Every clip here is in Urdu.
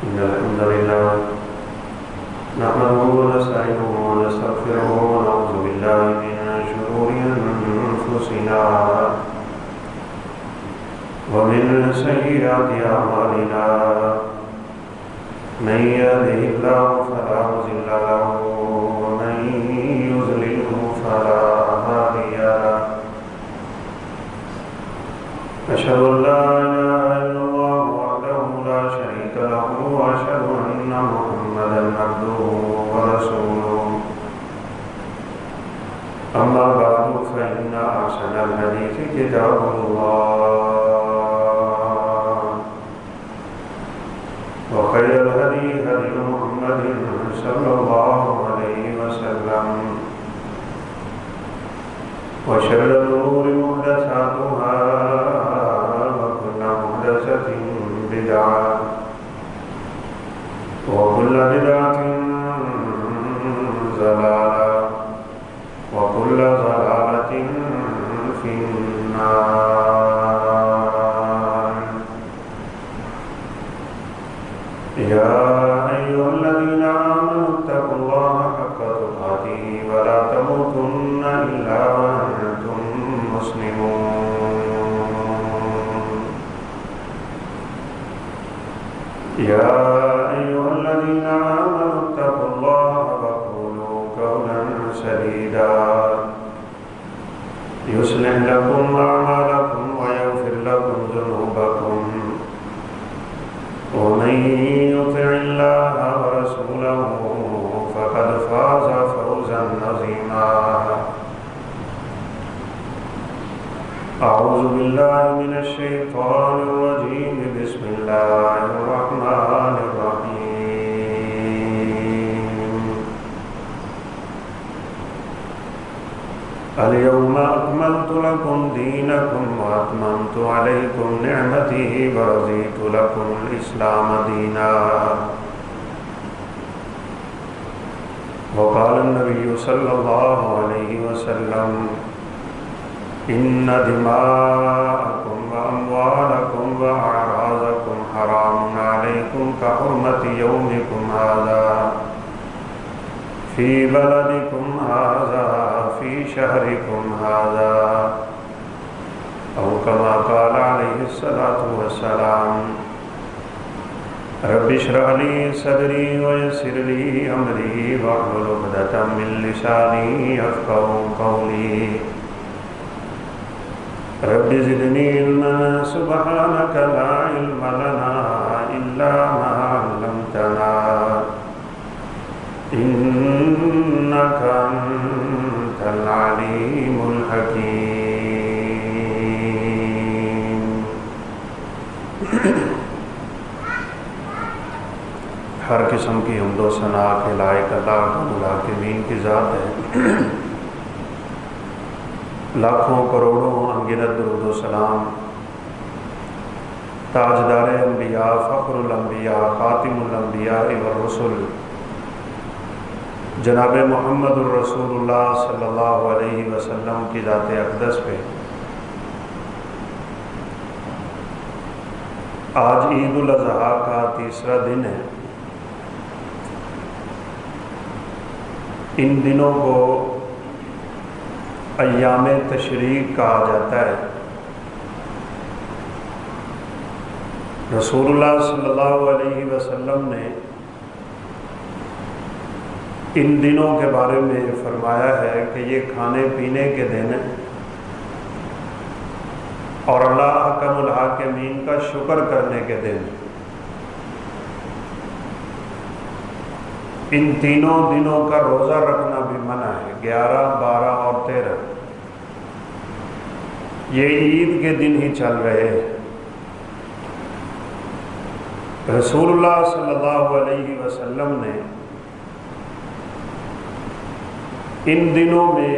إن الحمد لله نحمده ونستعينه ونستغفره ونعوذ بالله من شرور أنفسنا ومن سيئات أعمالنا من يهده الله فلا مضل له ومن يضلله فلا هادي له أشهد أن لا إله إلا الله وحده لا شريك له وأشهد أن محمدا عبده ورسوله أما بعد فإن أحسن الحديث كتاب الله وخير الهدي هدي محمد صلى الله عليه وسلم وشر الأمور محدثاتها وكل محدثة بدعة وكل بدعة ضلالة وكل ضلالة في النار. يا أيها الذين آمنوا اتقوا الله حق تقاته ولا تموتن إلا وأنتم مسلمون. يا أيها الذين آمنوا اتقوا الله وقولوا قولا سديدا يصلح لكم أعمالكم ويغفر لكم ذنوبكم ومن يطع الله ورسوله فقد فاز فوزا عظيما. أعوذ بالله من الشيطان الرجيم. بسم الله الرحمن الرحيم. اليوم أكملت لكم دينكم وأتممت عليكم نعمتي ورضيت لكم الإسلام دينا. وقال النبي صلى الله عليه وسلم إن دماءكم وأموالكم وأعراضكم حرام عليكم كحرمة يومكم هذا في بلدكم هذا في شهركم هذا أو كما قال عليه الصلاة والسلام. رب اشرح لي صدري ويسر لي أمري واحلل عقدة من لساني يفقهوا قولي. رب زدني علما سبحانك لا علم لنا إلا ما علمتنا إنك أنت العليم الحكيم. ہر قسم کی حمد و ثنا کے لائق اللہ العالمین کی ذات ہے. لاکھوں کروڑوں انگنت درود و سلام تاجدار انبیاء فخر الانبیاء خاتم الانبیاء والرسل جناب محمد الرسول اللہ صلی اللہ علیہ وسلم کی ذات اقدس پہ. آج عید الاضحیٰ کا تیسرا دن ہے. ان دنوں کو ایام تشریق کہا جاتا ہے. رسول اللہ صلی اللہ علیہ وسلم نے ان دنوں کے بارے میں فرمایا ہے کہ یہ کھانے پینے کے دن ہیں اور اللہ احکم الحاکمین کا شکر کرنے کے دن. ان تینوں دنوں کا روزہ رکھنا بھی منع ہے. 11, 12 اور 13 یہ عید کے دن ہی چل رہے ہیں. رسول اللہ صلی اللہ علیہ وسلم نے ان دنوں میں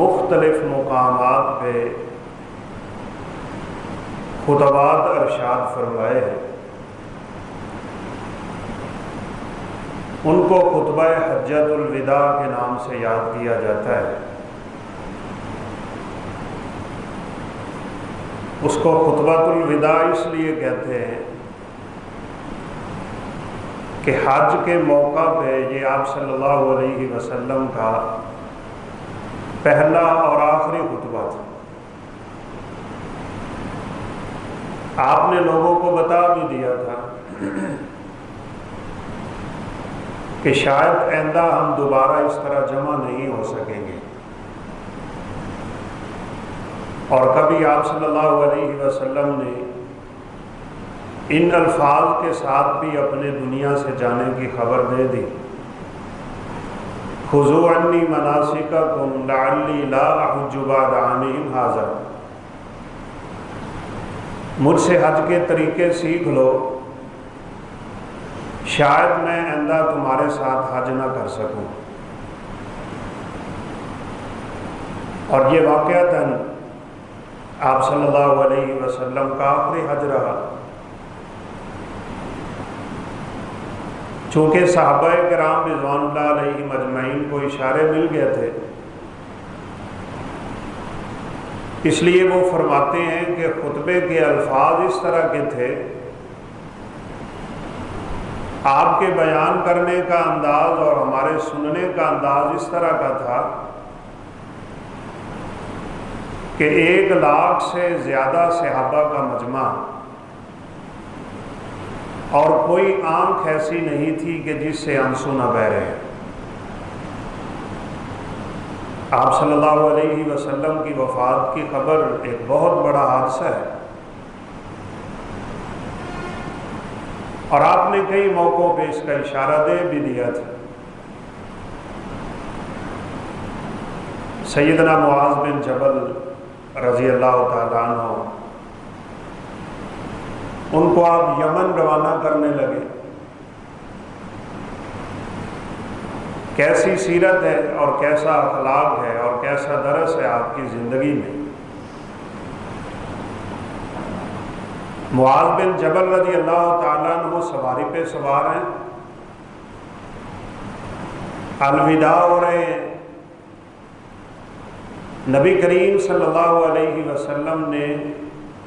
مختلف مقامات پہ خطبات ارشاد فرمائے ہیں. ان کو خطبہ حجۃ الوداع کے نام سے یاد کیا جاتا ہے. اس کو خطبۃ الوداع اس لیے کہتے ہیں کہ حج کے موقع پہ یہ آپ صلی اللہ علیہ وسلم کا پہلا اور آخری خطبہ تھا۔ آپ نے لوگوں کو بتا بھی دیا تھا کہ شاید آئندہ ہم دوبارہ اس طرح جمع نہیں ہو سکیں گے، اور کبھی آپ صلی اللہ علیہ وسلم نے ان الفاظ کے ساتھ بھی اپنے دنیا سے جانے کی خبر دے دی، خذوا عنی مناسککم لعلی لا احج بعد عامہم ھذا، مجھ سے حج کے طریقے سیکھ لو، شاید میں آئندہ تمہارے ساتھ حج نہ کر سکوں۔ اور یہ واقعتاً آپ صلی اللہ علیہ وسلم کا آخری حج رہا، چونکہ صحابہ کرام رضوان اللہ علیہم اجمعین کو اشارے مل گئے تھے، اس لیے وہ فرماتے ہیں کہ خطبے کے الفاظ اس طرح کے تھے، آپ کے بیان کرنے کا انداز اور ہمارے سننے کا انداز اس طرح کا تھا کہ 1,00,000 سے زیادہ صحابہ کا مجمع، اور کوئی آنکھ ایسی نہیں تھی کہ جس سے آنسو نہ بہہ رہے۔ آپ صلی اللہ علیہ وسلم کی وفات کی خبر ایک بہت بڑا حادثہ ہے، اور آپ نے کئی موقعوں پہ اس کا اشارہ دے بھی دیا تھا۔ سیدنا معاذ بن جبل رضی اللہ تعالیٰ عنہ، ان کو آپ یمن روانہ کرنے لگے۔ کیسی سیرت ہے اور کیسا اخلاق ہے اور کیسا درس ہے آپ کی زندگی میں۔ معاذ بن جبل رضی اللہ تعالیٰ عنہ سواری پہ سوار ہیں، الوداع ہو رہے ہیں، نبی کریم صلی اللہ علیہ وسلم نے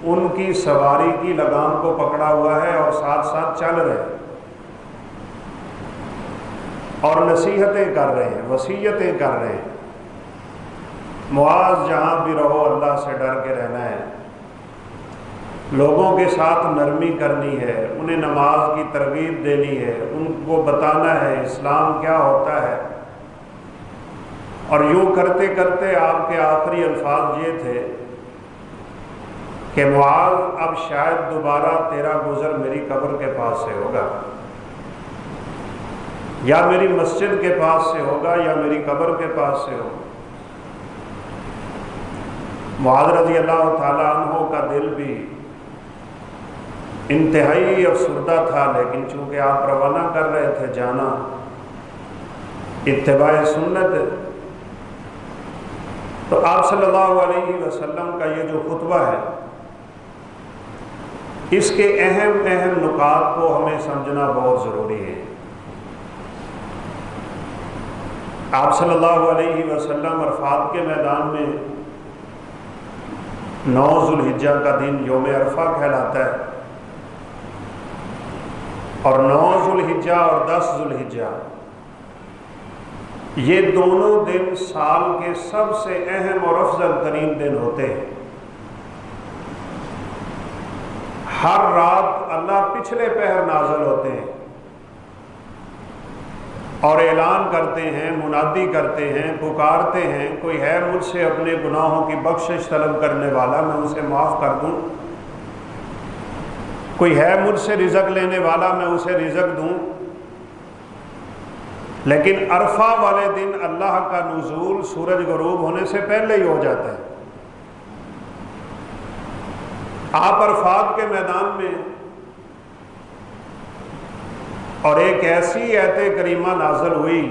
ان کی سواری کی لگام کو پکڑا ہوا ہے اور ساتھ ساتھ چل رہے ہیں، اور نصیحتیں کر رہے ہیں، وصیتیں کر رہے ہیں۔ معاذ جہاں بھی رہو اللہ سے ڈر کے رہنا ہے، لوگوں کے ساتھ نرمی کرنی ہے، انہیں نماز کی ترغیب دینی ہے، ان کو بتانا ہے اسلام کیا ہوتا ہے۔ اور یوں کرتے کرتے آپ کے آخری الفاظ یہ تھے کہ معاذ اب شاید دوبارہ تیرا گزر میری قبر کے پاس سے ہوگا، یا میری مسجد کے پاس سے ہوگا، یا میری قبر کے پاس سے ہوگا۔ معاذ رضی اللہ تعالیٰ عنہ کا دل بھی انتہائی افسردہ تھا، لیکن چونکہ آپ روانہ کر رہے تھے جانا اتباع سنت، تو آپ صلی اللہ علیہ وسلم کا یہ جو خطبہ ہے، اس کے اہم نکات کو ہمیں سمجھنا بہت ضروری ہے۔ آپ صلی اللہ علیہ وسلم عرفات کے میدان میں 9 ذوالحجہ کا دن یوم عرفہ کہلاتا ہے، اور 9 ذوالحجہ اور 10 ذوالحجہ یہ دونوں دن سال کے سب سے اہم اور افضل ترین دن ہوتے ہیں۔ ہر رات اللہ پچھلے پہر نازل ہوتے ہیں اور اعلان کرتے ہیں، منادی کرتے ہیں، پکارتے ہیں، کوئی ہے مجھ سے اپنے گناہوں کی بخشش طلب کرنے والا، میں اسے معاف کر دوں، کوئی ہے مجھ سے رزق لینے والا، میں اسے رزق دوں۔ لیکن عرفہ والے دن اللہ کا نزول سورج غروب ہونے سے پہلے ہی ہو جاتا ہے۔ آپ عرفات کے میدان میں، اور ایک ایسی آیت کریمہ نازل ہوئی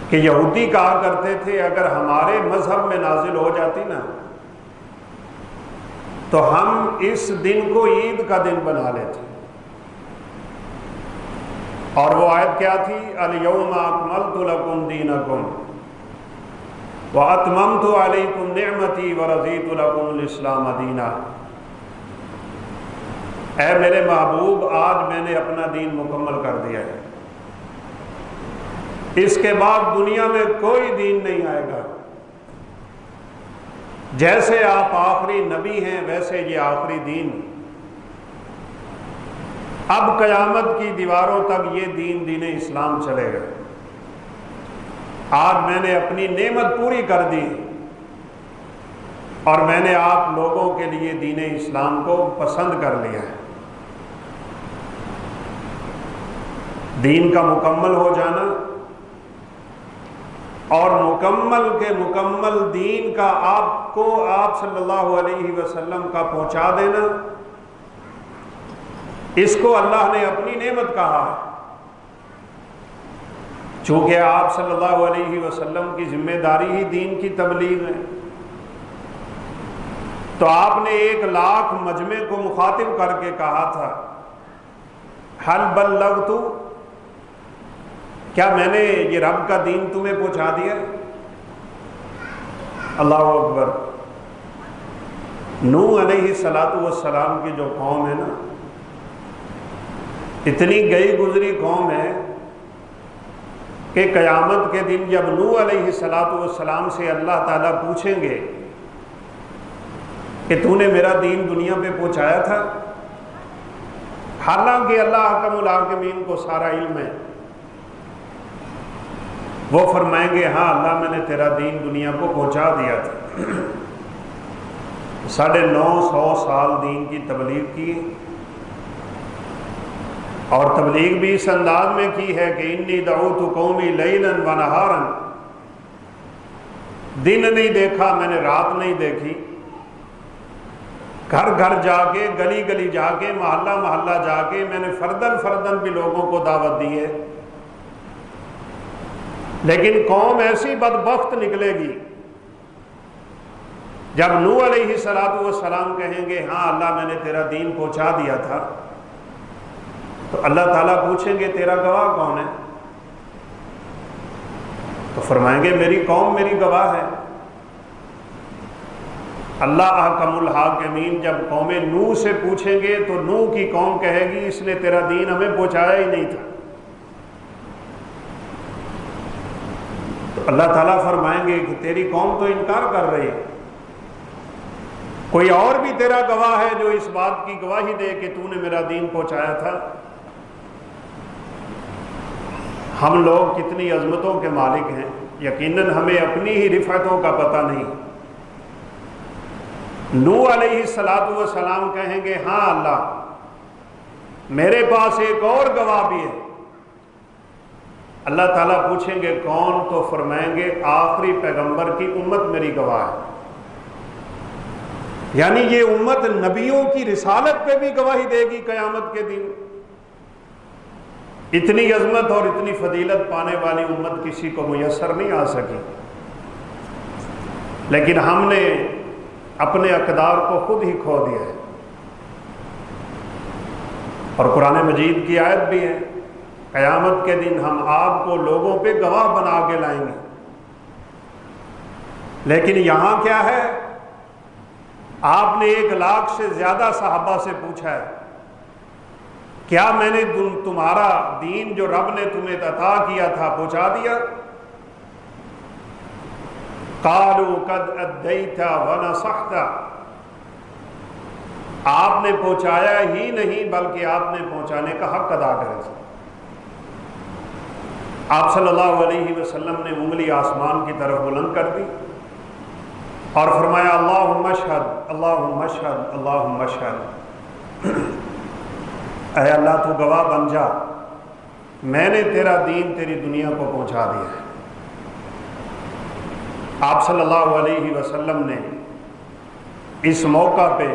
کہ یہودی کہا کرتے تھے اگر ہمارے مذہب میں نازل ہو جاتی نا تو ہم اس دن کو عید کا دن بنا لیتے۔ اور وہ آیت کیا تھی؟ الیوم اکملت لکم دینکم واتممت علیکم نعمتی ورضیت لکم الاسلام دینا۔ اے میرے محبوب آج میں نے اپنا دین مکمل کر دیا ہے، اس کے بعد دنیا میں کوئی دین نہیں آئے گا، جیسے آپ آخری نبی ہیں ویسے یہ آخری دین، اب قیامت کی دیواروں تک یہ دین اسلام چلے گا۔ آج میں نے اپنی نعمت پوری کر دی اور میں نے آپ لوگوں کے لیے دین اسلام کو پسند کر لیا ہے۔ دین کا مکمل ہو جانا اور مکمل کے مکمل دین کا آپ صلی اللہ علیہ وسلم کا پہنچا دینا، اس کو اللہ نے اپنی نعمت کہا ہے۔ چونکہ آپ صلی اللہ علیہ وسلم کی ذمہ داری ہی دین کی تبلیغ ہے، تو آپ نے 1,00,000 مجمع کو مخاطب کر کے کہا تھا حل بلغت، کیا میں نے یہ رب کا دین تمہیں پہنچا دیا؟ اللہ اکبر۔ نوح علیہ السلام کی جو قوم ہے نا، اتنی گئی گزری قوم ہے کہ قیامت کے دن جب نوح علیہ السلام سے اللہ تعالیٰ پوچھیں گے کہ تو نے میرا دین دنیا پہ پہنچایا تھا، حالانکہ اللہ احکم الحاکمین کو سارا علم ہے، وہ فرمائیں گے ہاں اللہ میں نے تیرا دین دنیا کو پہنچا دیا تھا۔ 950 سال دین کی تبلیغ کی، اور تبلیغ بھی اس انداز میں کی ہے کہ انی دعوت قومی لیلا و نہارا، دن نہیں دیکھا میں نے، رات نہیں دیکھی، گھر گھر جا کے، گلی گلی جا کے، محلہ محلہ جا کے میں نے فردن فردن بھی لوگوں کو دعوت دی ہے، لیکن قوم ایسی بدبخت نکلے گی جب نوح علیہ السلام کہیں گے ہاں اللہ میں نے تیرا دین پہنچا دیا تھا، تو اللہ تعالیٰ پوچھیں گے تیرا گواہ کون ہے؟ تو فرمائیں گے میری قوم میری گواہ ہے۔ اللہ احکم الحاکمین جب قوم نوح سے پوچھیں گے تو نوح کی قوم کہے گی اس نے تیرا دین ہمیں پہنچایا ہی نہیں تھا، تو اللہ تعالیٰ فرمائیں گے کہ تیری قوم تو انکار کر رہی ہے، کوئی اور بھی تیرا گواہ ہے جو اس بات کی گواہی دے کہ تو نے میرا دین پہنچایا تھا؟ ہم لوگ کتنی عظمتوں کے مالک ہیں، یقیناً ہمیں اپنی ہی رفعتوں کا پتہ نہیں۔ نوح علیہ السلام کہیں گے ہاں اللہ میرے پاس ایک اور گواہ بھی ہے، اللہ تعالیٰ پوچھیں گے کون؟ تو فرمائیں گے آخری پیغمبر کی امت میری گواہ ہے، یعنی یہ امت نبیوں کی رسالت پہ بھی گواہی دے گی قیامت کے دن۔ اتنی عظمت اور اتنی فضیلت پانے والی امت کسی کو میسر نہیں آ سکی، لیکن ہم نے اپنے اقدار کو خود ہی کھو دیا ہے۔ اور قرآن مجید کی آیت بھی ہے قیامت کے دن ہم آپ کو لوگوں پہ گواہ بنا کے لائیں گے، لیکن یہاں کیا ہے؟ آپ نے 1,00,000 سے زیادہ صحابہ سے پوچھا ہے کیا میں نے تمہارا دین جو رب نے تمہیں عطا کیا تھا پہنچا دیا؟ قالوا قد ادیت ونصحت، آپ نے پہنچایا ہی نہیں بلکہ آپ نے پہنچانے کا حق ادا کرا۔ آپ صلی اللہ علیہ وسلم نے انگلی آسمان کی طرف بلند کر دی اور فرمایا اللہم اشہد اللہم اشہد اللہم اشہد، اے اللہ تو گواہ بن جا میں نے تیرا دین تیری دنیا کو پہنچا دیا ہے۔ آپ صلی اللہ علیہ وسلم نے اس موقع پہ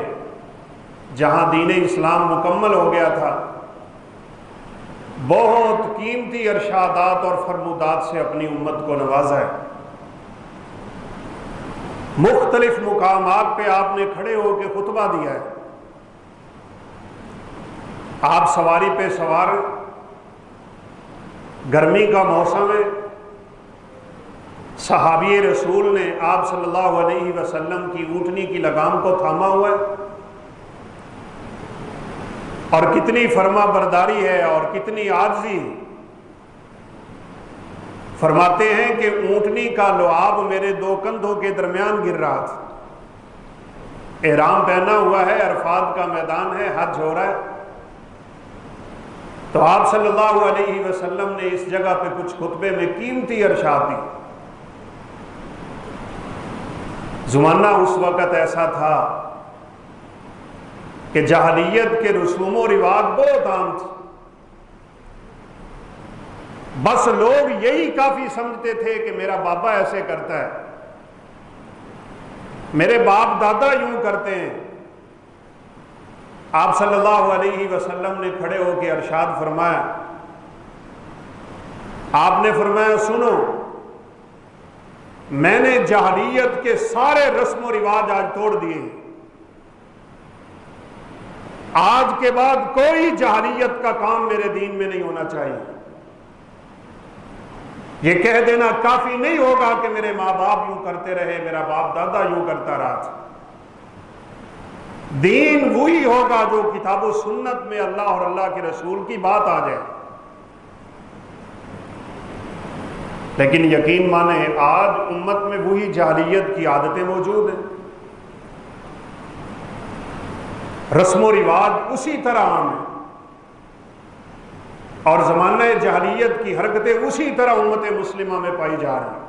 جہاں دین اسلام مکمل ہو گیا تھا بہت قیمتی ارشادات اور فرمودات سے اپنی امت کو نوازا ہے۔ مختلف مقامات پہ آپ نے کھڑے ہو کے خطبہ دیا ہے۔ آپ سواری پہ سوار، گرمی کا موسم ہے، صحابی رسول نے آپ صلی اللہ علیہ وسلم کی اونٹنی کی لگام کو تھاما ہوا ہے، اور کتنی فرما برداری ہے اور کتنی عاجزی ہے۔ فرماتے ہیں کہ اونٹنی کا لعاب میرے دو کندھوں کے درمیان گر رہا تھا، احرام پہنا ہوا ہے، عرفات کا میدان ہے، حج ہو رہا ہے، تو آپ صلی اللہ علیہ وسلم نے اس جگہ پہ کچھ خطبے میں قیمتی ارشاد دی۔ زمانہ اس وقت ایسا تھا کہ جاہلیت کے رسوم و رواج بہت عام تھے، بس لوگ یہی کافی سمجھتے تھے کہ میرا بابا ایسے کرتا ہے، میرے باپ دادا یوں کرتے ہیں۔ آپ صلی اللہ علیہ وسلم نے کھڑے ہو کے ارشاد فرمایا، آپ نے فرمایا سنو، میں نے جاہلیت کے سارے رسم و رواج آج توڑ دیے، آج کے بعد کوئی جاہلیت کا کام میرے دین میں نہیں ہونا چاہیے۔ یہ کہہ دینا کافی نہیں ہوگا کہ میرے ماں باپ یوں کرتے رہے، میرا باپ دادا یوں کرتا رہا تھا۔ دین وہی ہوگا جو کتاب و سنت میں اللہ اور اللہ کے رسول کی بات آ جائے۔ لیکن یقین مانیں آج امت میں وہی جاہلیت کی عادتیں موجود ہیں، رسم و رواج اسی طرح عام ہیں، اور زمانہ جاہلیت کی حرکتیں اسی طرح امت مسلمہ میں پائی جا رہی ہیں۔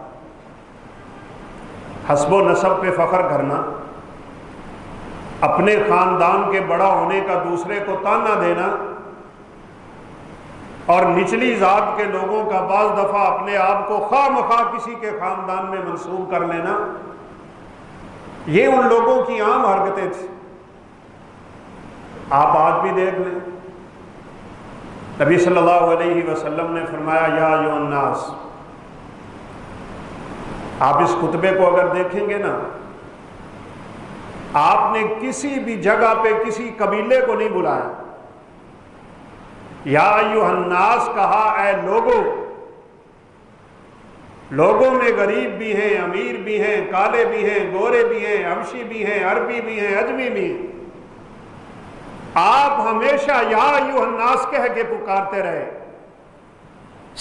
حسب و نسب پہ فخر کرنا، اپنے خاندان کے بڑا ہونے کا دوسرے کو تانا دینا، اور نچلی ذات کے لوگوں کا بعض دفعہ اپنے آپ کو خواہ مخواہ کسی کے خاندان میں منسوب کر لینا، یہ ان لوگوں کی عام حرکتیں تھیں۔ آپ آج بھی دیکھ لیں، نبی صلی اللہ علیہ وسلم نے فرمایا یا ایھا الناس، آپ اس خطبے کو اگر دیکھیں گے نا، آپ نے کسی بھی جگہ پہ کسی قبیلے کو نہیں بلایا، یا ایھا الناس کہا، اے لوگوں، لوگوں میں غریب بھی ہیں، امیر بھی ہیں، کالے بھی ہیں، گورے بھی ہیں، حبشی بھی ہیں، عربی بھی ہیں، اجمی بھی ہیں۔ آپ ہمیشہ یا ایھا الناس کہہ کے پکارتے رہے،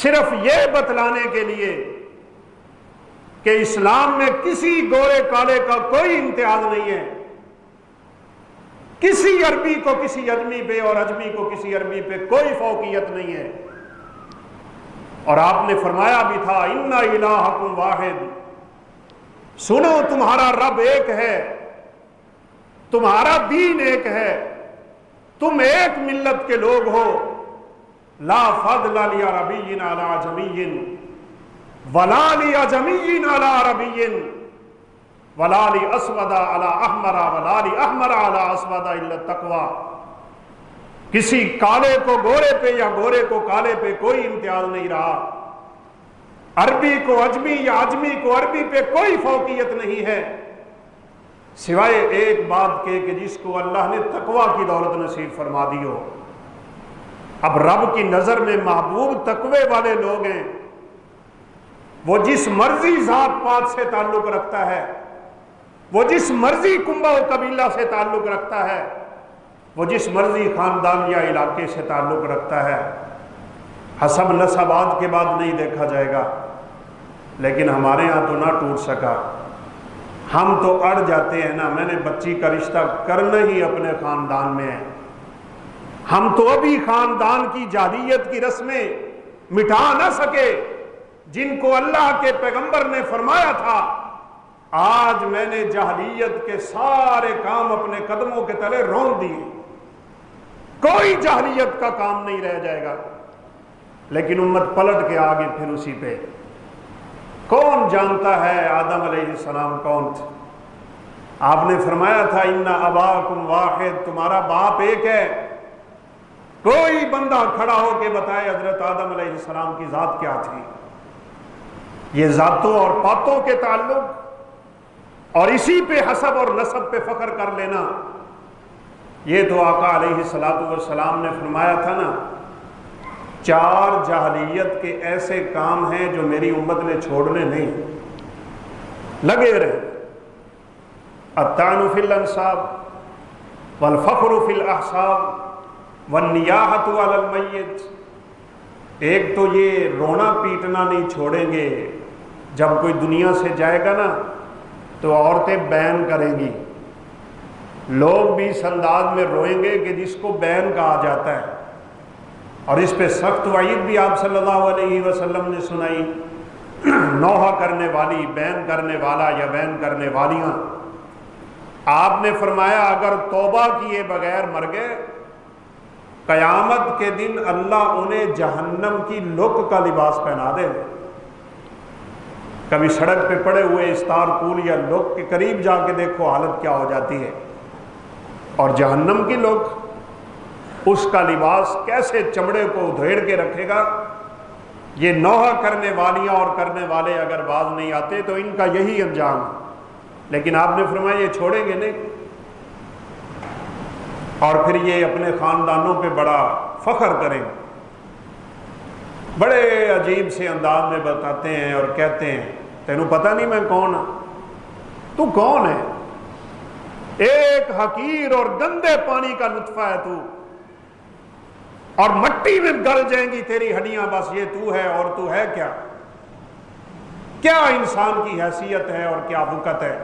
صرف یہ بتلانے کے لیے کہ اسلام میں کسی گورے کالے کا کوئی امتیاز نہیں ہے، کسی عربی کو کسی اجمی پہ اور اجمی کو کسی عربی پہ کوئی فوقیت نہیں ہے۔ اور آپ نے فرمایا بھی تھا ان الہکم واحد، سنو تمہارا رب ایک ہے، تمہارا دین ایک ہے، تم ایک ملت کے لوگ ہو، لا فضل لعربی علی عجمی ولا لعجمی علی عربی ولا لاسود علی احمر ولا لاحمر علی اسود الا التقوی۔ کسی کالے کو گورے پہ یا گورے کو کالے پہ کوئی امتیاز نہیں رہا، عربی کو اجمی یا اجمی کو عربی پہ کوئی فوقیت نہیں ہے، سوائے ایک بات کے کہ جس کو اللہ نے تقوی کی دولت نصیب فرما دی ہو۔ اب رب کی نظر میں محبوب تقوی والے لوگ ہیں، وہ جس مرضی ذات پات سے تعلق رکھتا ہے، وہ جس مرضی کنبہ و قبیلہ سے تعلق رکھتا ہے، وہ جس مرضی خاندان یا علاقے سے تعلق رکھتا ہے، حسب نسب آج کے بعد نہیں دیکھا جائے گا۔ لیکن ہمارے ہاں تو نہ ٹوٹ سکا، ہم تو اڑ جاتے ہیں نا، میں نے بچی کا رشتہ کرنا ہی اپنے خاندان میں ہے، ہم تو ابھی خاندان کی جاہلیت کی رسمیں مٹا نہ سکے جن کو اللہ کے پیغمبر نے فرمایا تھا آج میں نے جاہلیت کے سارے کام اپنے قدموں کے تلے رون دیے، کوئی جاہلیت کا کام نہیں رہ جائے گا۔ لیکن امت پلٹ کے آگے پھر اسی پہ، کون جانتا ہے آدم علیہ السلام کون تھے؟ آپ نے فرمایا تھا ان اباکم واحد، تمہارا باپ ایک ہے۔ کوئی بندہ کھڑا ہو کے بتائے حضرت آدم علیہ السلام کی ذات کیا تھی؟ یہ ذاتوں اور پاتوں کے تعلق اور اسی پہ حسب اور نسب پہ فخر کر لینا، یہ تو آقا علیہ السلام نے فرمایا تھا نا، 4 جاہلیت کے ایسے کام ہیں جو میری امت نے چھوڑنے نہیں، لگے رہے، الطعن فی الانساب والفخر فی الاحساب والنیاحۃ علی المیت، ایک تو یہ رونا پیٹنا نہیں چھوڑیں گے، جب کوئی دنیا سے جائے گا نا تو عورتیں بین کریں گی، لوگ بھی اس انداز میں روئیں گے کہ جس کو بین کہا جاتا ہے، اور اس پہ سخت وعید بھی آپ صلی اللہ علیہ وسلم نے سنائی، نوحہ کرنے والی، بین کرنے والا یا بین کرنے والیاں۔ آپ نے فرمایا اگر توبہ کیے بغیر مر گئے، قیامت کے دن اللہ انہیں جہنم کی لک کا لباس پہنا دے۔ کبھی سڑک پہ پڑے ہوئے استار پول یا لک کے قریب جا کے دیکھو حالت کیا ہو جاتی ہے، اور جہنم کی لک، اس کا لباس کیسے چمڑے کو ادھیڑ کے رکھے گا۔ یہ نوحہ کرنے والیاں اور کرنے والے اگر باز نہیں آتے تو ان کا یہی انجام ہے، لیکن آپ نے فرمایا یہ چھوڑیں گے نہیں، اور پھر یہ اپنے خاندانوں پہ بڑا فخر کریں گے، بڑے عجیب سے انداز میں بتاتے ہیں اور کہتے ہیں تینوں پتہ نہیں میں کون ہوں، تو کون ہے؟ ایک حقیر اور گندے پانی کا نطفہ ہے تو، اور مٹی میں گل جائیں گی تیری ہڈیاں، بس یہ تو ہے، اور تو ہے کیا؟ کیا انسان کی حیثیت ہے اور کیا وقت ہے؟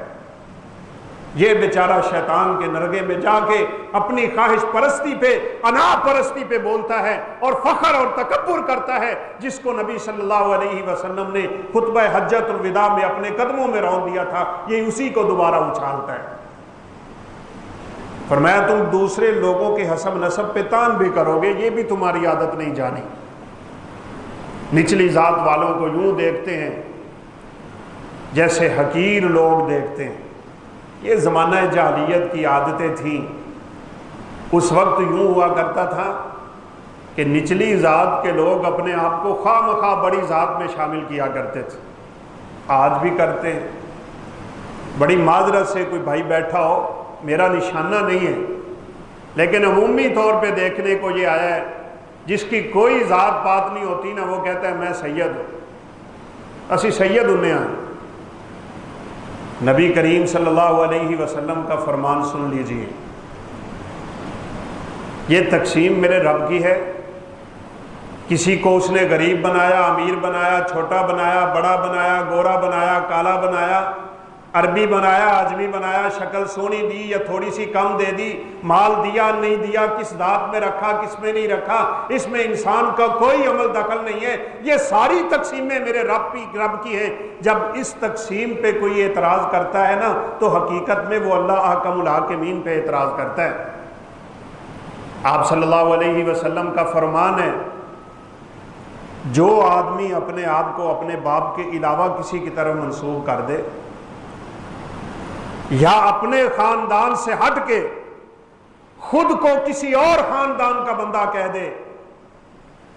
یہ بیچارہ شیطان کے نرگے میں جا کے اپنی خواہش پرستی پہ، انا پرستی پہ بولتا ہے اور فخر اور تکبر کرتا ہے، جس کو نبی صلی اللہ علیہ وسلم نے خطبہ حجۃ الوداع میں اپنے قدموں میں رون دیا تھا، یہ اسی کو دوبارہ اچھالتا ہے۔ فرمایا تم دوسرے لوگوں کے حسب نسب پہ تان بھی کرو گے، یہ بھی تمہاری عادت نہیں جانی۔ نچلی ذات والوں کو یوں دیکھتے ہیں جیسے حقیر لوگ دیکھتے ہیں۔ یہ زمانہ جاہلیت کی عادتیں تھیں۔ اس وقت یوں ہوا کرتا تھا کہ نچلی ذات کے لوگ اپنے آپ کو خواہ مخواہ بڑی ذات میں شامل کیا کرتے تھے، آج بھی کرتے ہیں۔ بڑی معذرت سے کوئی بھائی بیٹھا ہو، میرا نشانہ نہیں ہے، لیکن عمومی طور پہ دیکھنے کو یہ آیا ہے، جس کی کوئی ذات پات نہیں ہوتی نا، وہ کہتا ہے میں سید ہوں، اسی سید ہونے ہیں۔ نبی کریم صلی اللہ علیہ وسلم کا فرمان سن لیجئے، یہ تقسیم میرے رب کی ہے۔ کسی کو اس نے غریب بنایا، امیر بنایا، چھوٹا بنایا، بڑا بنایا، گورا بنایا، کالا بنایا، عربی بنایا، عجمی بنایا، شکل سونی دی یا تھوڑی سی کم دے دی، مال دیا نہیں دیا، کس ذات میں رکھا کس میں نہیں رکھا، اس میں انسان کا کوئی عمل دخل نہیں ہے۔ یہ ساری تقسیمیں میرے رب کی ہیں۔ جب اس تقسیم پہ کوئی اعتراض کرتا ہے نا تو حقیقت میں وہ اللہ احکم الحاکمین پہ اعتراض کرتا ہے۔ آپ صلی اللہ علیہ وسلم کا فرمان ہے، جو آدمی اپنے آپ کو اپنے باپ کے علاوہ کسی کی طرف منسوب کر دے یا اپنے خاندان سے ہٹ کے خود کو کسی اور خاندان کا بندہ کہہ دے،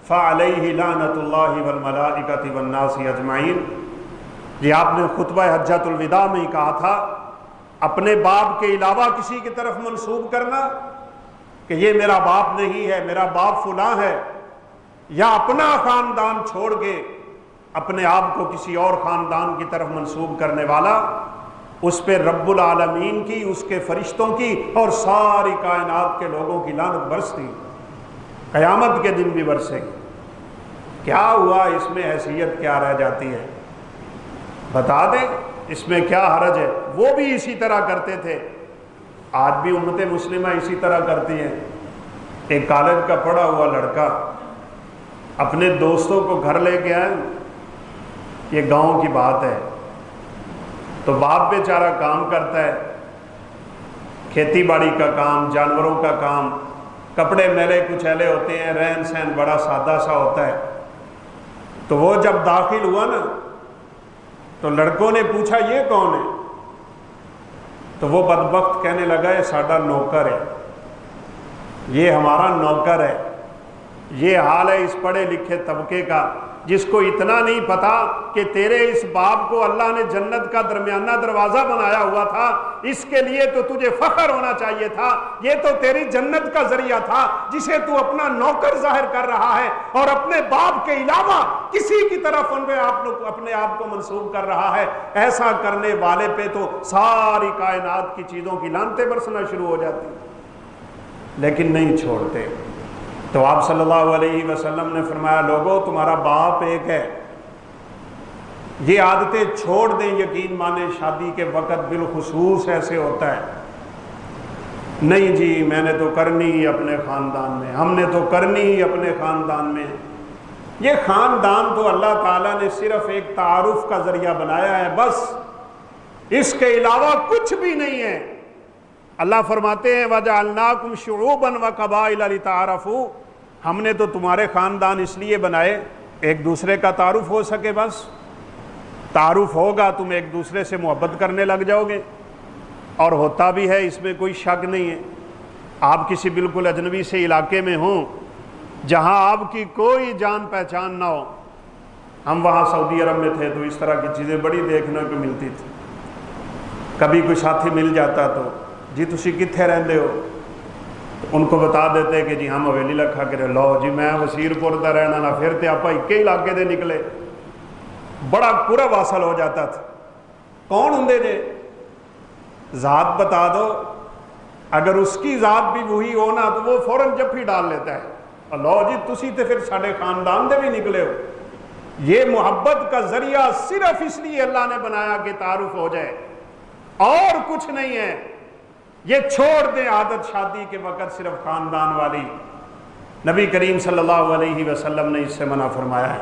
فَعَلَيْهِ لَعْنَةُ اللَّهِ وَالْمَلَائِكَةِ وَالنَّاسِ أَجْمَعِينَ۔ یہ آپ نے خطبہ حجۃ الوداع میں ہی کہا تھا، اپنے باپ کے علاوہ کسی کی طرف منسوب کرنا کہ یہ میرا باپ نہیں ہے، میرا باپ فلاں ہے، یا اپنا خاندان چھوڑ کے اپنے آپ کو کسی اور خاندان کی طرف منسوب کرنے والا، اس پہ رب العالمین کی، اس کے فرشتوں کی اور ساری کائنات کے لوگوں کی لعنت برستی، قیامت کے دن بھی برسے گی۔ کیا ہوا اس میں حیثیت کیا رہ جاتی ہے؟ بتا دیں اس میں کیا حرج ہے؟ وہ بھی اسی طرح کرتے تھے، آج بھی امت مسلمہ اسی طرح کرتی ہے۔ ایک کالج کا پڑھا ہوا لڑکا اپنے دوستوں کو گھر لے کے آئے، یہ گاؤں کی بات ہے، تو باپ بیچارہ کام کرتا ہے، کھیتی باڑی کا کام، جانوروں کا کام، کپڑے میلے کچیلے ہوتے ہیں، رہن سہن بڑا سادہ سا ہوتا ہے۔ تو وہ جب داخل ہوا نا تو لڑکوں نے پوچھا یہ کون ہے؟ تو وہ بدبخت کہنے لگا یہ ساڈا نوکر ہے، یہ ہمارا نوکر ہے۔ یہ حال ہے اس پڑھے لکھے طبقے کا، جس کو اتنا نہیں پتا کہ تیرے اس باپ کو اللہ نے جنت کا درمیانہ دروازہ بنایا ہوا تھا، اس کے لیے تو تجھے فخر ہونا چاہیے تھا، یہ تو تیری جنت کا ذریعہ تھا جسے تو اپنا نوکر ظاہر کر رہا ہے اور اپنے باپ کے علاوہ کسی کی طرف اپنے آپ کو منسوب کر رہا ہے۔ ایسا کرنے والے پہ تو ساری کائنات کی چیزوں کی لعنتیں برسنا شروع ہو جاتی، لیکن نہیں چھوڑتے۔ تو آپ صلی اللہ علیہ وسلم نے فرمایا لوگوں تمہارا باپ ایک ہے، یہ عادتیں چھوڑ دیں، یقین مانیں شادی کے وقت بالخصوص ایسے ہوتا ہے، نہیں جی میں نے تو کرنی ہی اپنے خاندان میں، ہم نے تو کرنی ہی اپنے خاندان میں۔ یہ خاندان تو اللہ تعالیٰ نے صرف ایک تعارف کا ذریعہ بنایا ہے، بس اس کے علاوہ کچھ بھی نہیں ہے۔ اللہ فرماتے ہیں وَجَعَلْنَاكُمْ شُعُوبًا وَقَبَائِلَ لِتَعَارَفُوا، ہم نے تو تمہارے خاندان اس لیے بنائے ایک دوسرے کا تعارف ہو سکے، بس تعارف ہوگا تم ایک دوسرے سے محبت کرنے لگ جاؤ گے، اور ہوتا بھی ہے، اس میں کوئی شک نہیں ہے۔ آپ کسی بالکل اجنبی سے علاقے میں ہوں جہاں آپ کی کوئی جان پہچان نہ ہو، ہم وہاں سعودی عرب میں تھے تو اس طرح کی چیزیں بڑی دیکھنے کو ملتی تھی، کبھی کوئی ساتھی مل جاتا تو جی تسی کتھے رہندے ہو، ان کو بتا دیتے کہ جی ہم حویلی لکھا کے لو جی میں وسیر پور دا رہنا نہ، پھر تے آپ ایک ہی علاقے دے نکلے، بڑا پورا واصل ہو جاتا تھا۔ کون ہوں جے ذات بتا دو، اگر اس کی ذات بھی وہی ہونا تو وہ فوراً جفی ڈال لیتا ہے، اللہ جی تسی تے پھر ساڑھے خاندان دے بھی نکلے ہو۔ یہ محبت کا ذریعہ صرف اس لیے اللہ نے بنایا کہ تعارف ہو جائے، اور کچھ نہیں ہے۔ یہ چھوڑ دیں عادت شادی کے وقت صرف خاندان والی، نبی کریم صلی اللہ علیہ وسلم نے اس سے منع فرمایا ہے۔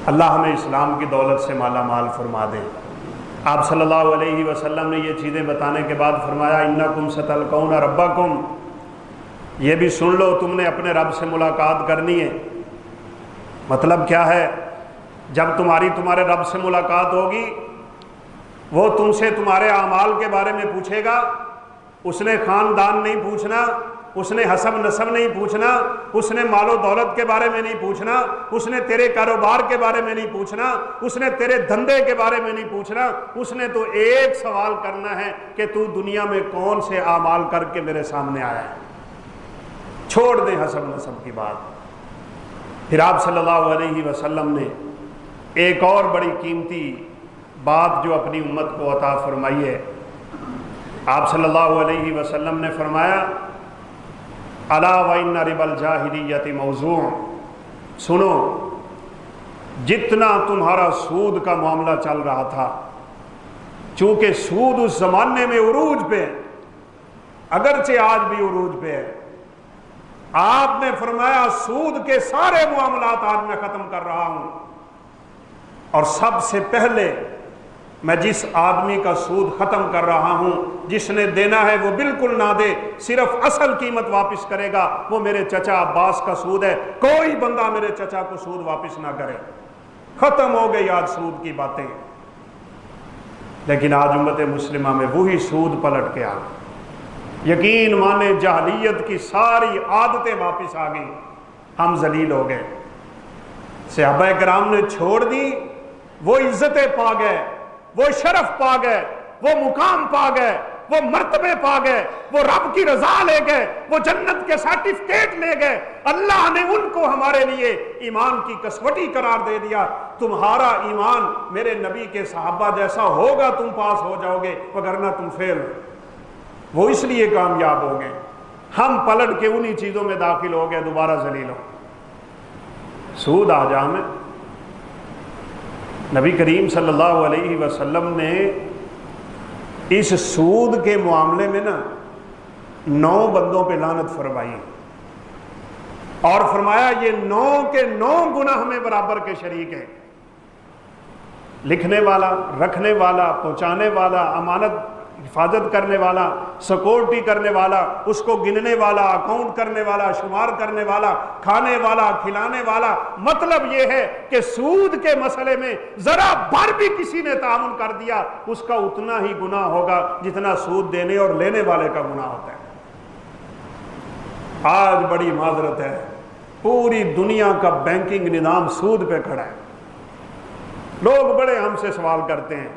اللہ ہمیں اسلام کی دولت سے مالا مال فرما دے۔ آپ صلی اللہ علیہ وسلم نے یہ چیزیں بتانے کے بعد فرمایا انکم ستلقون ربکم، یہ بھی سن لو تم نے اپنے رب سے ملاقات کرنی ہے۔ مطلب کیا ہے؟ جب تمہارے رب سے ملاقات ہوگی وہ تم سے تمہارے اعمال کے بارے میں پوچھے گا، اس نے خاندان نہیں پوچھنا، اس نے حسب نسب نہیں پوچھنا، اس نے مال و دولت کے بارے میں نہیں پوچھنا، اس نے تیرے کاروبار کے بارے میں نہیں پوچھنا، اس نے تیرے دھندے کے بارے میں نہیں پوچھنا، اس نے تو ایک سوال کرنا ہے کہ تو دنیا میں کون سے اعمال کر کے میرے سامنے آیا ہے۔ چھوڑ دیں حسب نسب کی بات۔ پھر آپ صلی اللہ علیہ وسلم نے ایک اور بڑی قیمتی بات جو اپنی امت کو عطا فرمائی ہے، آپ صلی اللہ علیہ وسلم نے فرمایا الا وان ربا الجاہلیت موضوع، سنو جتنا تمہارا سود کا معاملہ چل رہا تھا، چونکہ سود اس زمانے میں عروج پہ، اگرچہ آج بھی عروج پہ ہے، آپ نے فرمایا سود کے سارے معاملات آج میں ختم کر رہا ہوں، اور سب سے پہلے میں جس آدمی کا سود ختم کر رہا ہوں، جس نے دینا ہے وہ بالکل نہ دے، صرف اصل قیمت واپس کرے گا، وہ میرے چچا عباس کا سود ہے، کوئی بندہ میرے چچا کو سود واپس نہ کرے۔ ختم ہو گئی آج سود کی باتیں، لیکن آج امت مسلمہ میں وہی سود پلٹ کے آ گئی، یقین مانے جاہلیت کی ساری عادتیں واپس آ گئیں، ہم ذلیل ہو گئے۔ صحابہ کرام نے چھوڑ دی، وہ عزتیں پا گئے، وہ شرف پا گئے، وہ مقام پا گئے، وہ مرتبے پا گئے، وہ رب کی رضا لے گئے، وہ جنت کے سرٹیفکیٹ لے گئے، اللہ نے ان کو ہمارے لیے ایمان کی کسوٹی قرار دے دیا۔ تمہارا ایمان میرے نبی کے صحابہ جیسا ہوگا تم پاس ہو جاؤ گے، وگرنہ تم فیل۔ وہ اس لیے کامیاب ہو گئے، ہم پلٹ کے انہی چیزوں میں داخل ہو گئے، دوبارہ ذلیل ہو۔ سود آج عام ہے۔ نبی کریم صلی اللہ علیہ وسلم نے اس سود کے معاملے میں 9 بندوں پہ لعنت فرمائی، اور فرمایا یہ 9 کے 9 گناہ میں برابر کے شریک ہیں۔ لکھنے والا، رکھنے والا، پہنچانے والا، امانت حفاظت کرنے والا، سیکورٹی کرنے والا، اس کو گننے والا، اکاؤنٹ کرنے والا، شمار کرنے والا، کھانے والا، کھلانے والا۔ مطلب یہ ہے کہ سود کے مسئلے میں ذرا بھر بھی کسی نے تعاون کر دیا، اس کا اتنا ہی گناہ ہوگا جتنا سود دینے اور لینے والے کا گناہ ہوتا ہے۔ آج بڑی معذرت ہے، پوری دنیا کا بینکنگ نظام سود پہ کھڑا ہے۔ لوگ بڑے ہم سے سوال کرتے ہیں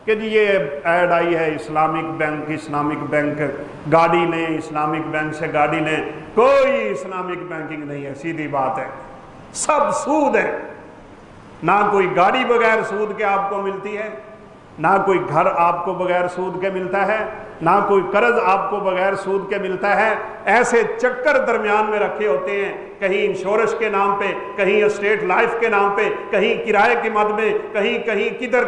کہ جی یہ ایڈ آئی ہے اسلامک بینک گاڑی لیں، اسلامک بینک سے گاڑی لیں۔ کوئی اسلامک بینکنگ نہیں ہے، سیدھی بات ہے، سب سود ہے۔ نہ کوئی گاڑی بغیر سود کے آپ کو ملتی ہے، نہ کوئی گھر آپ کو بغیر سود کے ملتا ہے، نہ کوئی قرض آپ کو بغیر سود کے ملتا ہے۔ ایسے چکر درمیان میں رکھے ہوتے ہیں، کہیں انشورنس کے نام پہ، کہیں اسٹیٹ لائف کے نام پہ، کہیں کرائے کی مد میں، کہیں کدھر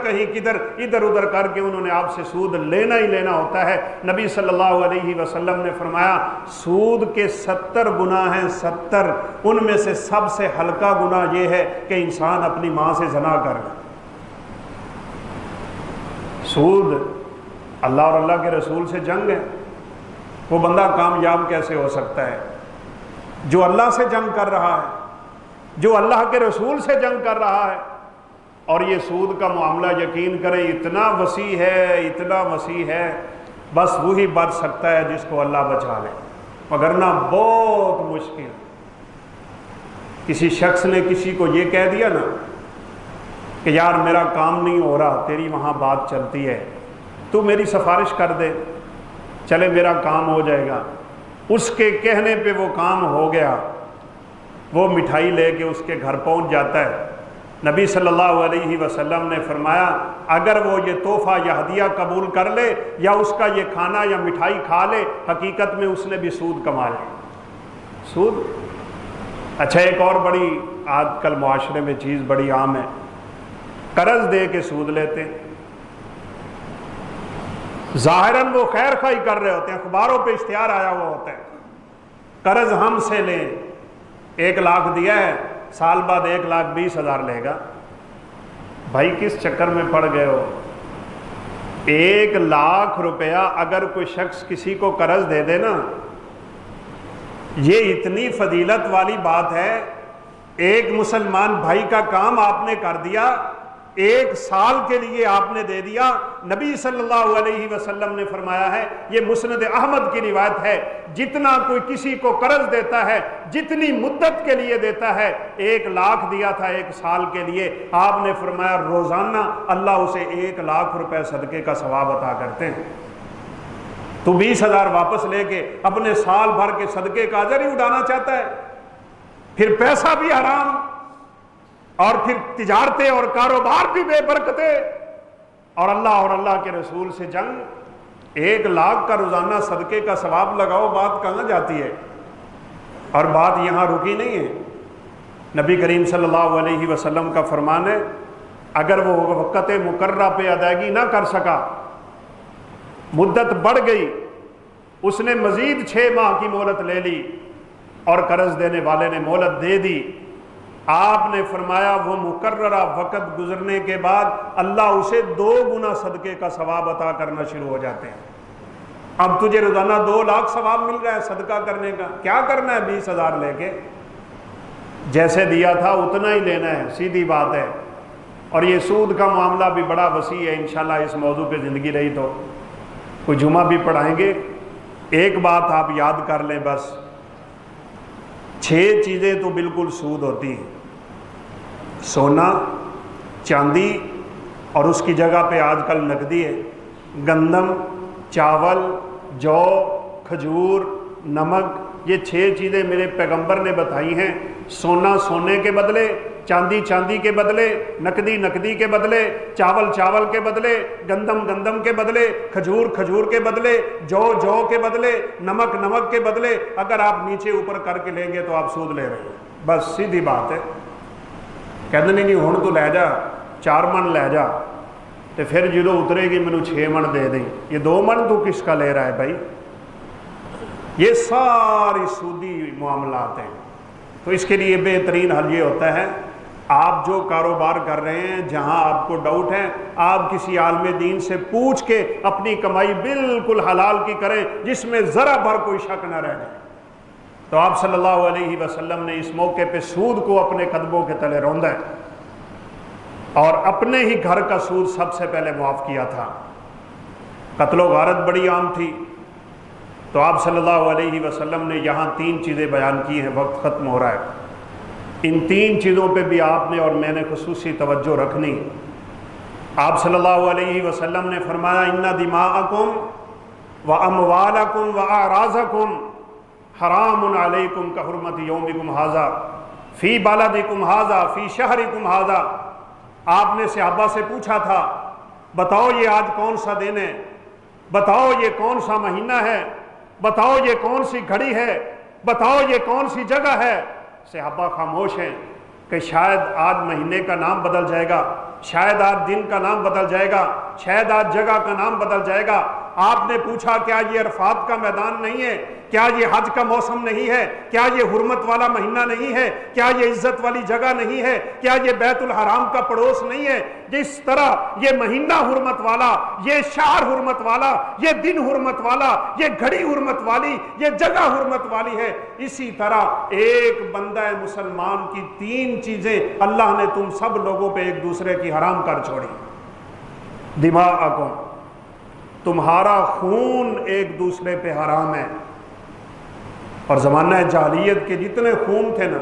ادھر ادھر کر کے انہوں نے آپ سے سود لینا ہی لینا ہوتا ہے۔ نبی صلی اللہ علیہ وسلم نے فرمایا سود کے 70 گناہ ہیں، 70، ان میں سے سب سے ہلکا گناہ یہ ہے کہ انسان اپنی ماں سے زنا کر لے۔ سود اللہ اور اللہ کے رسول سے جنگ ہے۔ وہ بندہ کامیاب کیسے ہو سکتا ہے جو اللہ سے جنگ کر رہا ہے، جو اللہ کے رسول سے جنگ کر رہا ہے؟ اور یہ سود کا معاملہ یقین کریں اتنا وسیع ہے، بس وہی بچ سکتا ہے جس کو اللہ بچا لے، وگرنہ بہت مشکل۔ کسی شخص نے کسی کو یہ کہہ دیا نا کہ یار میرا کام نہیں ہو رہا، تیری وہاں بات چلتی ہے، تو میری سفارش کر دے، چلے میرا کام ہو جائے گا۔ اس کے کہنے پہ وہ کام ہو گیا، وہ مٹھائی لے کے اس کے گھر پہنچ جاتا ہے۔ نبی صلی اللہ علیہ وسلم نے فرمایا اگر وہ یہ تحفہ یا ہدیہ قبول کر لے یا اس کا یہ کھانا یا مٹھائی کھا لے، حقیقت میں اس نے بھی سود کما لیا۔ سود اچھا، ایک اور بڑی آج کل معاشرے میں چیز بڑی عام ہے، قرض دے کے سود لیتے ہیں۔ ظاہراً وہ خیر خواہی کر رہے ہوتے ہیں، اخباروں پہ اشتہار آیا ہوا ہوتا ہے قرض ہم سے لیں، 1 لاکھ دیا ہے، سال بعد 1,20,000 لے گا۔ بھائی کس چکر میں پڑ گئے ہو؟ 1 لاکھ روپیہ اگر کوئی شخص کسی کو قرض دے دے نا، یہ اتنی فضیلت والی بات ہے۔ ایک مسلمان بھائی کا کام آپ نے کر دیا، 1 سال کے لیے آپ نے دے دیا۔ نبی صلی اللہ علیہ وسلم نے فرمایا ہے، یہ مسند احمد کی روایت ہے، جتنا کوئی کسی کو قرض دیتا ہے، جتنی مدت کے لیے دیتا ہے، 1 لاکھ دیا تھا 1 سال کے لیے، آپ نے فرمایا روزانہ اللہ اسے 1 لاکھ روپے صدقے کا ثواب عطا کرتے ہیں۔ تو 20,000 واپس لے کے اپنے سال بھر کے صدقے کا اجر ہی اڑانا چاہتا ہے، پھر پیسہ بھی حرام، اور پھر تجارتیں اور کاروبار بھی بے برکتیں، اور اللہ کے رسول سے جنگ۔ 1 لاکھ کا روزانہ صدقے کا ثواب لگاؤ، بات کہاں جاتی ہے؟ اور بات یہاں رکی نہیں ہے۔ نبی کریم صلی اللہ علیہ وسلم کا فرمان ہے اگر وہ وقت مقررہ پہ ادائیگی نہ کر سکا، مدت بڑھ گئی، اس نے مزید 6 ماہ کی مہلت لے لی اور قرض دینے والے نے مہلت دے دی، آپ نے فرمایا وہ مقررہ وقت گزرنے کے بعد اللہ اسے 2 گنا صدقے کا ثواب عطا کرنا شروع ہو جاتے ہیں۔ اب تجھے روزانہ 2 لاکھ ثواب مل رہا ہے صدقہ کرنے کا، کیا کرنا ہے 20,000 لے کے؟ جیسے دیا تھا اتنا ہی لینا ہے، سیدھی بات ہے۔ اور یہ سود کا معاملہ بھی بڑا وسیع ہے، انشاءاللہ اس موضوع پہ زندگی رہی تو کوئی جمعہ بھی پڑھائیں گے۔ ایک بات آپ یاد کر لیں بس، 6 چیزیں تو بالکل سود ہوتی ہیں: سونا، چاندی، اور اس کی جگہ پہ آج کل نقدی ہے، گندم، چاول، جو، کھجور، نمک، یہ 6 چیزیں میرے پیغمبر نے بتائی ہیں۔ سونا سونے کے بدلے، چاندی چاندی کے بدلے، نقدی نقدی کے بدلے، چاول چاول کے بدلے، گندم گندم کے بدلے، کھجور کھجور کے بدلے، جو کے بدلے، نمک نمک کے بدلے۔ اگر آپ نیچے اوپر کر کے لیں گے تو آپ سود لے رہے ہیں، بس سیدھی بات ہے۔ کہتے نہیں ہوں تو لے جا 4 من لے جا، تو پھر جدو اترے گی مینوں 6 من دے دیں، یہ 2 من تو کس کا لے رہا ہے بھائی؟ یہ ساری سودی معاملات ہیں۔ تو اس کے لیے بہترین حل یہ ہوتا ہے، آپ جو کاروبار کر رہے ہیں جہاں آپ کو ڈاؤٹ ہے، آپ کسی عالم دین سے پوچھ کے اپنی کمائی بالکل حلال کی کریں جس میں ذرا بھر کوئی شک نہ رہ جائے۔ تو آپ صلی اللہ علیہ وسلم نے اس موقع پہ سود کو اپنے قدموں کے تلے روندا ہے، اور اپنے ہی گھر کا سود سب سے پہلے معاف کیا تھا۔ قتل و غارت بڑی عام تھی، تو آپ صلی اللہ علیہ وسلم نے یہاں 3 چیزیں بیان کی ہیں، وقت ختم ہو رہا ہے۔ ان 3 چیزوں پہ بھی آپ نے اور میں نے خصوصی توجہ رکھنی۔ آپ صلی اللہ علیہ وسلم نے فرمایا ان دماءکم واموالکم واعراضکم حرام علیکم کحرمت یومکم ھذا فی بلدکم ھذا فی شہرکم ھذا۔ آپ نے صحابہ سے پوچھا تھا بتاؤ یہ آج کون سا دن ہے، بتاؤ یہ کون سا مہینہ ہے، بتاؤ یہ کون سی گھڑی ہے، بتاؤ یہ کون سی جگہ ہے۔ صحابہ خاموش ہیں کہ شاید آج مہینے کا نام بدل جائے گا، شاید آج دن کا نام بدل جائے گا، شاید آج جگہ کا نام بدل جائے گا۔ آپ نے پوچھا کیا یہ عرفات کا میدان نہیں ہے؟ کیا یہ حج کا موسم نہیں ہے؟ کیا یہ حرمت والا مہینہ نہیں ہے؟ کیا یہ عزت والی جگہ نہیں ہے؟ کیا یہ بیت الحرام کا پڑوس نہیں ہے؟ جس طرح یہ مہینہ حرمت والا، یہ شہر حرمت والا، یہ دن حرمت والا، یہ گھڑی حرمت والی، یہ جگہ حرمت والی ہے، اسی طرح ایک بندہ مسلمان کی تین چیزیں اللہ نے تم سب لوگوں پہ ایک دوسرے کی حرام کر چھوڑی۔ دماءکم، تمہارا خون ایک دوسرے پہ حرام ہے۔ اور زمانہ جاہلیت کے جتنے خون تھے نا،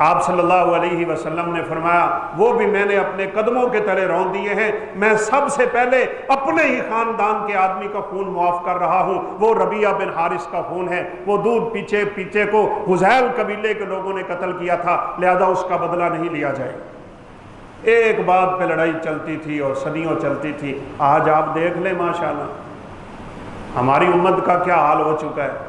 آپ صلی اللہ علیہ وسلم نے فرمایا وہ بھی میں نے اپنے قدموں کے تلے رون دیے ہیں۔ میں سب سے پہلے اپنے ہی خاندان کے آدمی کا خون معاف کر رہا ہوں، وہ ربیعہ بن حارث کا خون ہے۔ وہ دودھ پیچھے پیچھے کو حذیل قبیلے کے لوگوں نے قتل کیا تھا، لہذا اس کا بدلہ نہیں لیا جائے۔ ایک بات پہ لڑائی چلتی تھی اور صدیوں چلتی تھی۔ آج آپ دیکھ لیں ماشاءاللہ ہماری امت کا کیا حال ہو چکا ہے۔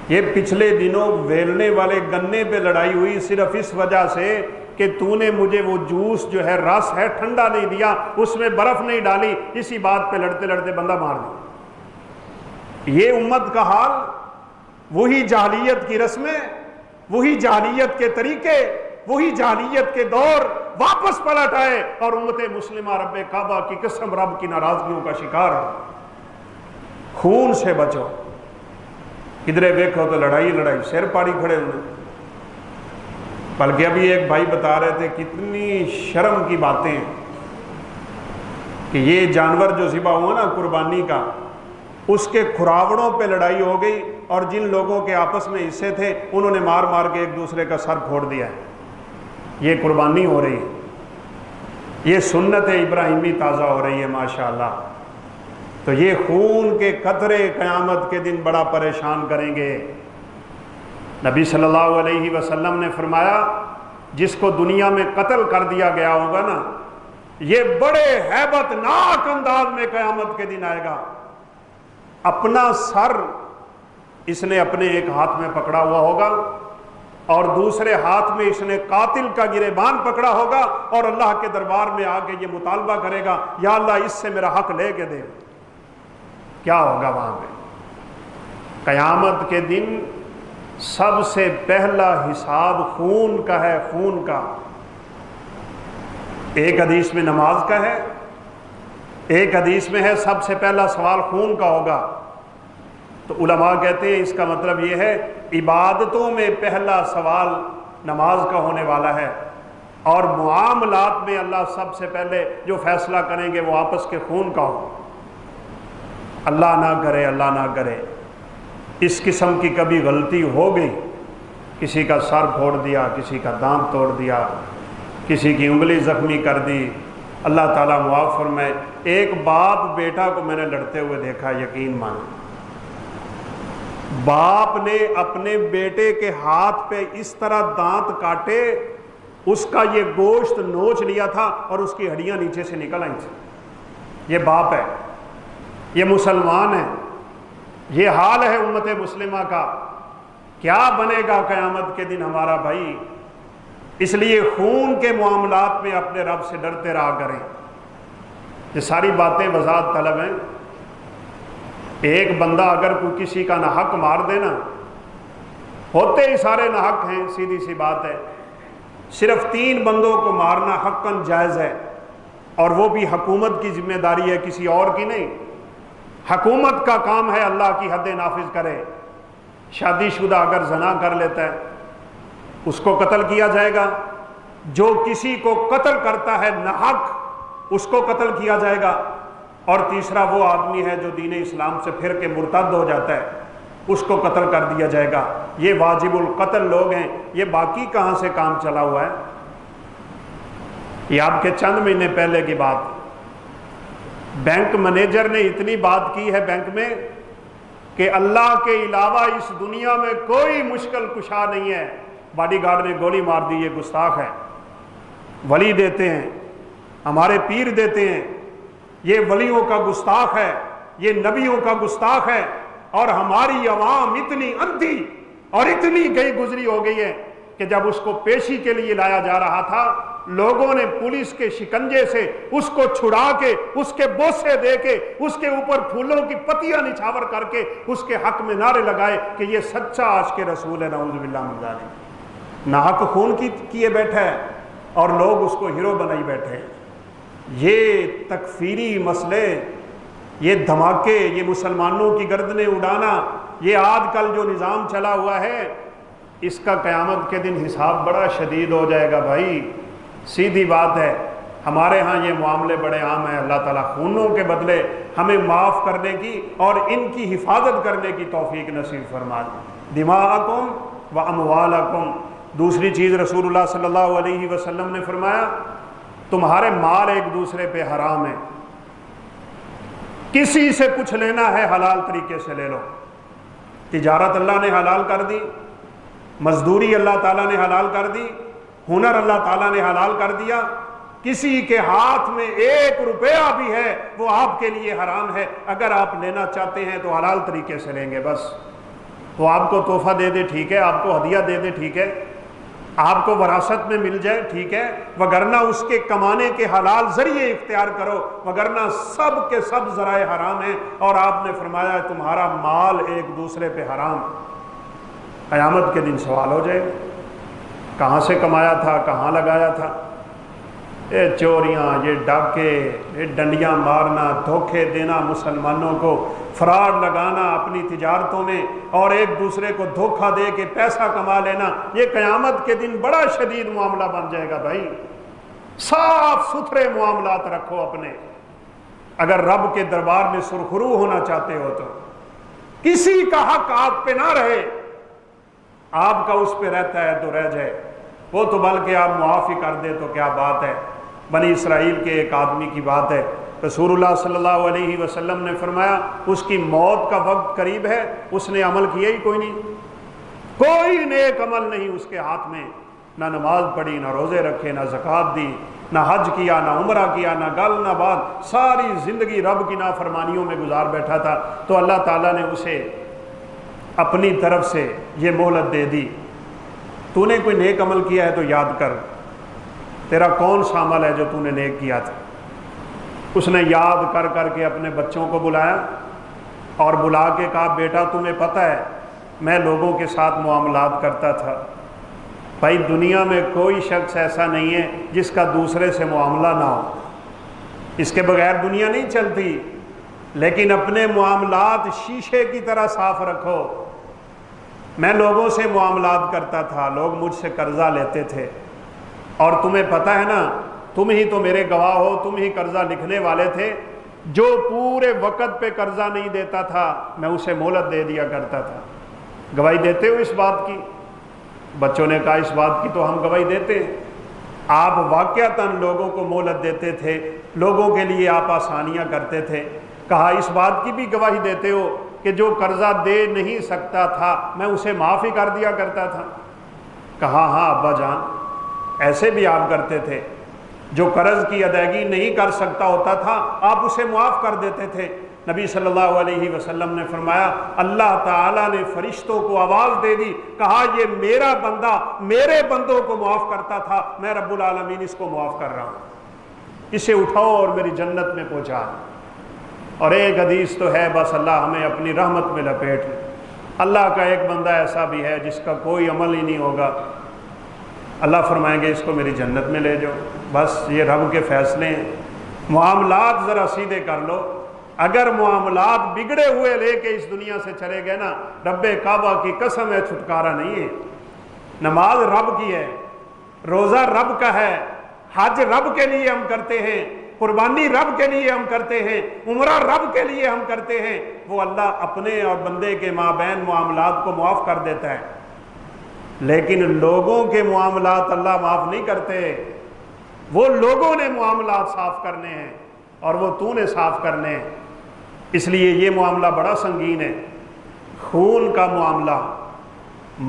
یہ پچھلے دنوں ویلنے والے گنے پہ لڑائی ہوئی صرف اس وجہ سے کہ تو نے مجھے وہ جوس جو ہے رس ہے ٹھنڈا نہیں دیا، اس میں برف نہیں ڈالی، اسی بات پہ لڑتے لڑتے بندہ مار دیا۔ یہ امت کا حال، وہی جاہلیت کی رسمیں، وہی جاہلیت کے طریقے، وہی جاہلیت کے دور واپس پلٹ آئے اور امت مسلمہ رب کعبہ کی قسم رب کی ناراضگیوں کا شکار ہے۔ خون سے بچو، کدھرے دیکھو تو لڑائی لڑائی، سر پاڑی کھڑے ہوئے۔ بلکہ ابھی ایک بھائی بتا رہے تھے کتنی شرم کی باتیں ہیں کہ یہ جانور جو ذبح ہوا نا قربانی کا، اس کے کھراوڑوں پہ لڑائی ہو گئی اور جن لوگوں کے آپس میں حصے تھے انہوں نے مار مار کے ایک دوسرے کا سر پھوڑ دیا ہے۔ یہ قربانی ہو رہی ہے، یہ سنت ابراہیمی تازہ ہو رہی ہے ماشاءاللہ۔ تو یہ خون کے قطرے قیامت کے دن بڑا پریشان کریں گے۔ نبی صلی اللہ علیہ وسلم نے فرمایا جس کو دنیا میں قتل کر دیا گیا ہوگا نا، یہ بڑے ہیبت ناک انداز میں قیامت کے دن آئے گا۔ اپنا سر اس نے اپنے ایک ہاتھ میں پکڑا ہوا ہوگا اور دوسرے ہاتھ میں اس نے قاتل کا گریبان پکڑا ہوگا اور اللہ کے دربار میں آ کے یہ مطالبہ کرے گا یا اللہ اس سے میرا حق لے کے دے۔ کیا ہوگا وہاں پہ؟ قیامت کے دن سب سے پہلا حساب خون کا ہے، خون کا۔ ایک حدیث میں نماز کا ہے، ایک حدیث میں ہے سب سے پہلا سوال خون کا ہوگا۔ تو علماء کہتے ہیں اس کا مطلب یہ ہے عبادتوں میں پہلا سوال نماز کا ہونے والا ہے، اور معاملات میں اللہ سب سے پہلے جو فیصلہ کریں گے وہ آپس کے خون کا ہو۔ اللہ نہ کرے، اللہ نہ کرے اس قسم کی کبھی غلطی ہو گئی، کسی کا سر پھوڑ دیا، کسی کا دانت توڑ دیا، کسی کی انگلی زخمی کر دی، اللہ تعالیٰ معاف فرمائے۔ ایک باپ بیٹا کو میں نے لڑتے ہوئے دیکھا، یقین مانے، باپ نے اپنے بیٹے کے ہاتھ پہ اس طرح دانت کاٹے، اس کا یہ گوشت نوچ لیا تھا اور اس کی ہڈیاں نیچے سے نکل آئی تھیں۔ یہ باپ ہے، یہ مسلمان ہے، یہ حال ہے امت مسلمہ کا۔ کیا بنے گا قیامت کے دن ہمارا بھائی؟ اس لیے خون کے معاملات میں اپنے رب سے ڈرتے رہا کریں۔ یہ ساری باتیں وضاحت طلب ہیں۔ ایک بندہ اگر کوئی کسی کا ناحق مار دے نا، ہوتے ہی سارے ناحق ہیں، سیدھی سی بات ہے، صرف 3 بندوں کو مارنا حقاً جائز ہے، اور وہ بھی حکومت کی ذمہ داری ہے، کسی اور کی نہیں۔ حکومت کا کام ہے اللہ کی حد نافذ کرے۔ شادی شدہ اگر زنا کر لیتا ہے اس کو قتل کیا جائے گا، جو کسی کو قتل کرتا ہے ناحق اس کو قتل کیا جائے گا، اور تیسرا وہ آدمی ہے جو دین اسلام سے پھر کے مرتد ہو جاتا ہے اس کو قتل کر دیا جائے گا۔ یہ واجب القتل لوگ ہیں، یہ باقی کہاں سے کام چلا ہوا ہے؟ یہ آپ کے چند مہینے پہلے کی بات، بینک مینیجر نے اتنی بات کی ہے بینک میں کہ اللہ کے علاوہ اس دنیا میں کوئی مشکل کشا نہیں ہے، باڈی گارڈ نے گولی مار دی، یہ گستاخ ہے۔ ولی دیتے ہیں، ہمارے پیر دیتے ہیں یہ ولیوں کا گستاخ ہے، یہ نبیوں کا گستاخ ہے، اور ہماری عوام اتنی اندھی اور اتنی گئی گزری ہو گئی ہے کہ جب اس کو پیشی کے لیے لایا جا رہا تھا، لوگوں نے پولیس کے شکنجے سے اس کو چھڑا کے، اس کے بوسے دے کے، اس کے اوپر پھولوں کی پتیاں نچھاور کر کے اس کے حق میں نعرے لگائے کہ یہ سچا عاشق رسول ہے، نعوذ باللہ من ذالک۔ ناحق خون کیے بیٹھا ہے اور لوگ اس کو ہیرو بنائی بیٹھے ہیں۔ یہ تکفیری مسئلے، یہ دھماکے، یہ مسلمانوں کی گردنیں اڑانا، یہ آج کل جو نظام چلا ہوا ہے، اس کا قیامت کے دن حساب بڑا شدید ہو جائے گا بھائی۔ سیدھی بات ہے، ہمارے ہاں یہ معاملے بڑے عام ہیں۔ اللہ تعالیٰ خونوں کے بدلے ہمیں معاف کرنے کی اور ان کی حفاظت کرنے کی توفیق نصیب فرما دے۔ دماءکم و اموالکم، دوسری چیز رسول اللہ صلی اللہ علیہ وسلم نے فرمایا تمہارے مال ایک دوسرے پہ حرام ہے، کسی سے کچھ لینا ہے حلال طریقے سے لے لو۔ تجارت اللہ نے حلال کر دی، مزدوری اللہ تعالیٰ نے حلال کر دی، ہنر اللہ تعالیٰ نے حلال کر دیا۔ کسی کے ہاتھ میں 1 روپیہ بھی ہے وہ آپ کے لیے حرام ہے۔ اگر آپ لینا چاہتے ہیں تو حلال طریقے سے لیں گے، بس وہ آپ کو تحفہ دے دے ٹھیک ہے، آپ کو ہدیہ دے دے ٹھیک ہے، آپ کو وراثت میں مل جائے ٹھیک ہے، وگرنہ اس کے کمانے کے حلال ذریعے اختیار کرو، وگرنہ سب کے سب ذرائع حرام ہیں۔ اور آپ نے فرمایا تمہارا مال ایک دوسرے پہ حرام۔ قیامت کے دن سوال ہو جائے کہاں سے کمایا تھا، کہاں لگایا تھا؟ یہ چوریاں، یہ ڈاکے، یہ ڈنڈیاں مارنا، دھوکے دینا مسلمانوں کو، فراڈ لگانا اپنی تجارتوں میں اور ایک دوسرے کو دھوکہ دے کے پیسہ کما لینا، یہ قیامت کے دن بڑا شدید معاملہ بن جائے گا بھائی۔ صاف ستھرے معاملات رکھو اپنے، اگر رب کے دربار میں سرخرو ہونا چاہتے ہو تو۔ کسی کا حق آپ پہ نہ رہے، آپ کا اس پہ رہتا ہے تو رہ جائے، وہ تو بلکہ آپ معافی کر دے تو کیا بات ہے۔ بنی اسرائیل کے ایک آدمی کی بات ہے، رسول اللہ صلی اللہ علیہ وسلم نے فرمایا اس کی موت کا وقت قریب ہے، اس نے عمل کیا ہی کوئی نہیں، کوئی نیک عمل نہیں اس کے ہاتھ میں، نہ نماز پڑھی، نہ روزے رکھے، نہ زکوٰۃ دی، نہ حج کیا، نہ عمرہ کیا، نہ گل نہ بات، ساری زندگی رب کی نافرمانیوں میں گزار بیٹھا تھا۔ تو اللہ تعالیٰ نے اسے اپنی طرف سے یہ مہلت دے دی، تو نے کوئی نیک عمل کیا ہے تو یاد کر، تیرا کون سا عمل ہے جو تو نے نیک کیا تھا۔ اس نے یاد کر کر کے اپنے بچوں کو بلایا اور بلا کے کہا بیٹا تمہیں پتہ ہے میں لوگوں کے ساتھ معاملات کرتا تھا، بھائی دنیا میں کوئی شخص ایسا نہیں ہے جس کا دوسرے سے معاملہ نہ ہو، اس کے بغیر دنیا نہیں چلتی، لیکن اپنے معاملات شیشے کی طرح صاف رکھو۔ میں لوگوں سے معاملات کرتا تھا، لوگ مجھ سے قرضہ لیتے تھے، اور تمہیں پتہ ہے نا، تم ہی تو میرے گواہ ہو، تم ہی قرضہ لکھنے والے تھے، جو پورے وقت پہ قرضہ نہیں دیتا تھا میں اسے مہلت دے دیا کرتا تھا۔ گواہی دیتے ہو اس بات کی؟ بچوں نے کہا اس بات کی تو ہم گواہی دیتے ہیں۔ آپ واقعتاً لوگوں کو مہلت دیتے تھے، لوگوں کے لیے آپ آسانیاں کرتے تھے۔ کہا اس بات کی بھی گواہی دیتے ہو کہ جو قرضہ دے نہیں سکتا تھا میں اسے معاف ہی کر دیا کرتا تھا؟ کہا ہاں ابا جان ایسے بھی آپ کرتے تھے، جو قرض کی ادائیگی نہیں کر سکتا ہوتا تھا آپ اسے معاف کر دیتے تھے۔ نبی صلی اللہ علیہ وسلم نے فرمایا اللہ تعالیٰ نے فرشتوں کو آواز دے دی، کہا یہ میرا بندہ میرے بندوں کو معاف کرتا تھا، میں رب العالمین اس کو معاف کر رہا ہوں، اسے اٹھاؤ اور میری جنت میں پہنچا۔ اور ایک حدیث تو ہے بس اللہ ہمیں اپنی رحمت میں لپیٹ لے، اللہ کا ایک بندہ ایسا بھی ہے جس کا کوئی عمل ہی نہیں ہوگا، اللہ فرمائیں گے اس کو میری جنت میں لے جاؤ۔ بس یہ رب کے فیصلے ہیں۔ معاملات ذرا سیدھے کر لو، اگر معاملات بگڑے ہوئے لے کے اس دنیا سے چلے گئے نا، رب کعبہ کی قسم ہے چھٹکارا نہیں ہے۔ نماز رب کی ہے، روزہ رب کا ہے، حج رب کے لیے ہم کرتے ہیں، قربانی رب کے لیے ہم کرتے ہیں، عمرہ رب کے لیے ہم کرتے ہیں۔ وہ اللہ اپنے اور بندے کے مابین معاملات کو معاف کر دیتا ہے، لیکن لوگوں کے معاملات اللہ معاف نہیں کرتے۔ وہ لوگوں نے معاملات صاف کرنے ہیں اور وہ تو نے صاف کرنے ہیں۔ اس لیے یہ معاملہ بڑا سنگین ہے، خون کا معاملہ،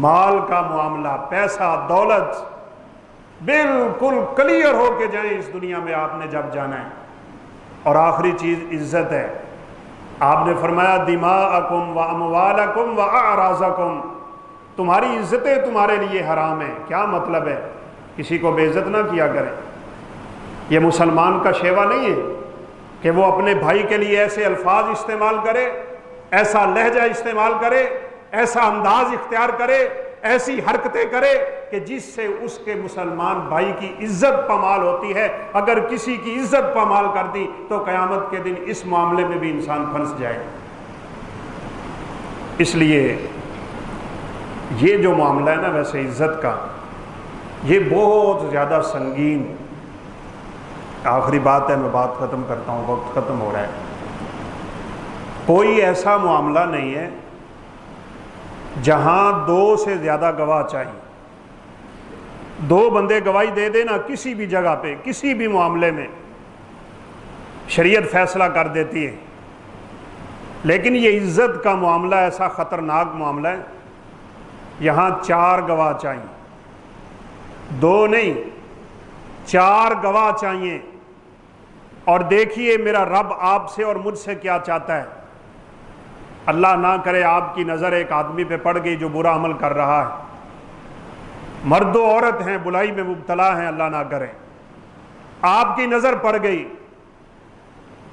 مال کا معاملہ، پیسہ دولت، بالکل کلیئر ہو کے جائیں اس دنیا میں آپ نے جب جانا ہے۔ اور آخری چیز عزت ہے۔ آپ نے فرمایا دماءکم و اموالکم و اعراضکم، تمہاری عزتیں تمہارے لیے حرام ہیں۔ کیا مطلب ہے؟ کسی کو بے عزت نہ کیا کریں۔ یہ مسلمان کا شیوا نہیں ہے کہ وہ اپنے بھائی کے لیے ایسے الفاظ استعمال کرے، ایسا لہجہ استعمال کرے، ایسا انداز اختیار کرے، ایسی حرکتیں کرے کہ جس سے اس کے مسلمان بھائی کی عزت پامال ہوتی ہے۔ اگر کسی کی عزت پامال کر دی تو قیامت کے دن اس معاملے میں بھی انسان پھنس جائے۔ اس لیے یہ جو معاملہ ہے نا ویسے عزت کا، یہ بہت زیادہ سنگین۔ آخری بات ہے، میں بات ختم کرتا ہوں، وقت ختم ہو رہا ہے۔ کوئی ایسا معاملہ نہیں ہے جہاں دو سے زیادہ گواہ چاہیے۔ دو بندے گواہی دے دینا کسی بھی جگہ پہ، کسی بھی معاملے میں، شریعت فیصلہ کر دیتی ہے۔ لیکن یہ عزت کا معاملہ ایسا خطرناک معاملہ ہے، یہاں 4 گواہ چاہیے، 2 نہیں، 4 گواہ چاہیے۔ اور دیکھیے میرا رب آپ سے اور مجھ سے کیا چاہتا ہے۔ اللہ نہ کرے آپ کی نظر ایک آدمی پہ پڑ گئی جو برا عمل کر رہا ہے، مرد و عورت ہیں، برائی میں مبتلا ہیں، اللہ نہ کرے، آپ کی نظر پڑ گئی،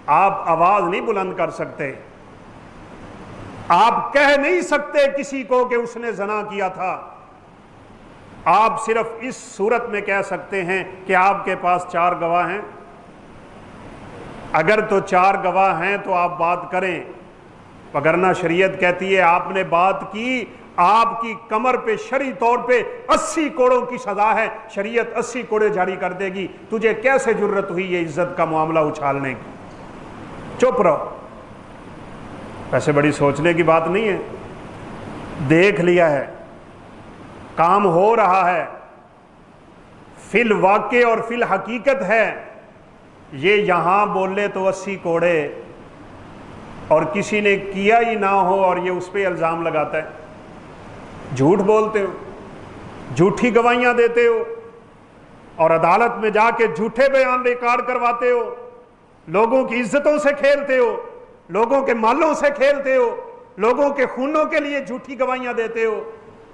آپ آواز نہیں بلند کر سکتے، آپ کہہ نہیں سکتے کسی کو کہ اس نے زنا کیا تھا۔ آپ صرف اس صورت میں کہہ سکتے ہیں کہ آپ کے پاس 4 گواہ ہیں۔ اگر تو 4 گواہ ہیں تو آپ بات کریں، وگرنہ شریعت کہتی ہے آپ نے بات کی، آپ کی کمر پہ شرعی طور پہ 80 کوڑوں کی سزا ہے، شریعت 80 کوڑے جاری کر دے گی۔ تجھے کیسے جرت ہوئی یہ عزت کا معاملہ اچھالنے کی؟ چپ رہو۔ ویسے بڑی سوچنے کی بات نہیں ہے، دیکھ لیا ہے، کام ہو رہا ہے، فی الواقع اور فی الحقیقت ہے۔ یہ یہاں بولے تو 80 کوڑے، اور کسی نے کیا ہی نہ ہو اور یہ اس پہ الزام لگاتا ہے۔ جھوٹ بولتے ہو، جھوٹی گواہیاں دیتے ہو، اور عدالت میں جا کے جھوٹے بیان ریکارڈ کرواتے ہو، لوگوں کی عزتوں سے کھیلتے ہو، لوگوں کے مالوں سے کھیلتے ہو، لوگوں کے خونوں کے لیے جھوٹی گواہیاں دیتے ہو۔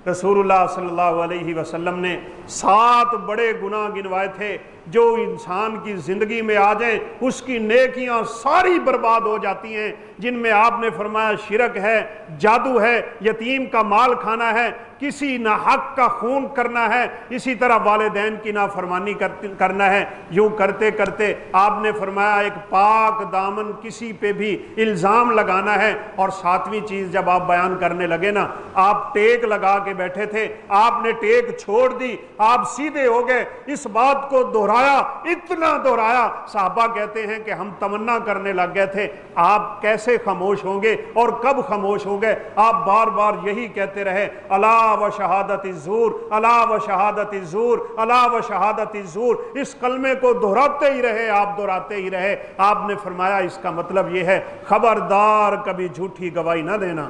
رسول اللہ صلی اللہ علیہ وسلم نے 7 بڑے گناہ گنوائے تھے جو انسان کی زندگی میں آ جائیں اس کی نیکیاں ساری برباد ہو جاتی ہیں، جن میں آپ نے فرمایا شرک ہے، جادو ہے، یتیم کا مال کھانا ہے، کسی ناحق کا خون کرنا ہے، اسی طرح والدین کی نافرمانی کرنا ہے۔ یوں کرتے کرتے آپ نے فرمایا ایک پاک دامن کسی پہ بھی الزام لگانا ہے۔ اور 7ویں چیز جب آپ بیان کرنے لگے نا، آپ ٹیک لگا کے بیٹھے تھے، آپ نے ٹیک چھوڑ دی، آپ سیدھے ہو گئے، اس بات کو دہرایا، اتنا دہرایا، صحابہ کہتے ہیں کہ ہم تمنا کرنے لگ گئے تھے آپ کیسے خاموش ہوں گے اور کب خاموش ہوں گے۔ آپ بار بار یہی کہتے رہے، الا و شہادت الزور، الا و شہادت الزور، الا و شہادت الزور۔ اس کلمے کو دہراتے ہی رہے، آپ دہراتے ہی رہے۔ آپ نے فرمایا اس کا مطلب یہ ہے خبردار کبھی جھوٹی گواہی نہ دینا۔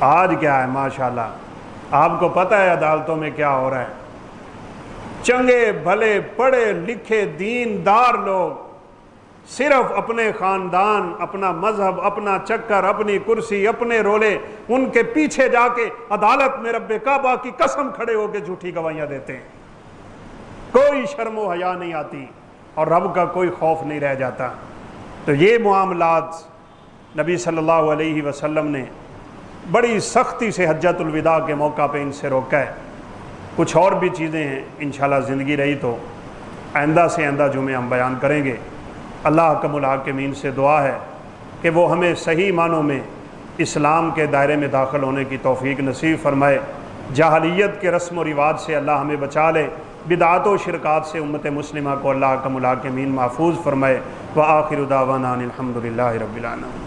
آج کیا ہے ماشاءاللہ، آپ کو پتہ ہے عدالتوں میں کیا ہو رہا ہے؟ چنگے بھلے پڑھے لکھے دیندار لوگ صرف اپنے خاندان، اپنا مذہب، اپنا چکر، اپنی کرسی، اپنے رولے، ان کے پیچھے جا کے عدالت میں رب کعبہ کی قسم کھڑے ہو کے جھوٹی گواہیاں دیتے ہیں۔ کوئی شرم و حیا نہیں آتی اور رب کا کوئی خوف نہیں رہ جاتا۔ تو یہ معاملات نبی صلی اللہ علیہ وسلم نے بڑی سختی سے حجۃ الوداع کے موقع پہ ان سے روکا ہے۔ کچھ اور بھی چیزیں ہیں، انشاءاللہ زندگی رہی تو آئندہ سے آئندہ جمعے ہم بیان کریں گے۔ اللہ حکم الحاکمین سے دعا ہے کہ وہ ہمیں صحیح معنوں میں اسلام کے دائرے میں داخل ہونے کی توفیق نصیب فرمائے۔ جاہلیت کے رسم و رواج سے اللہ ہمیں بچا لے، بدعات و شرکات سے امت مسلمہ کو اللہ حکم الحاکمین محفوظ فرمائے۔ وآخر دعوانا ان الحمد للہ رب العالمین۔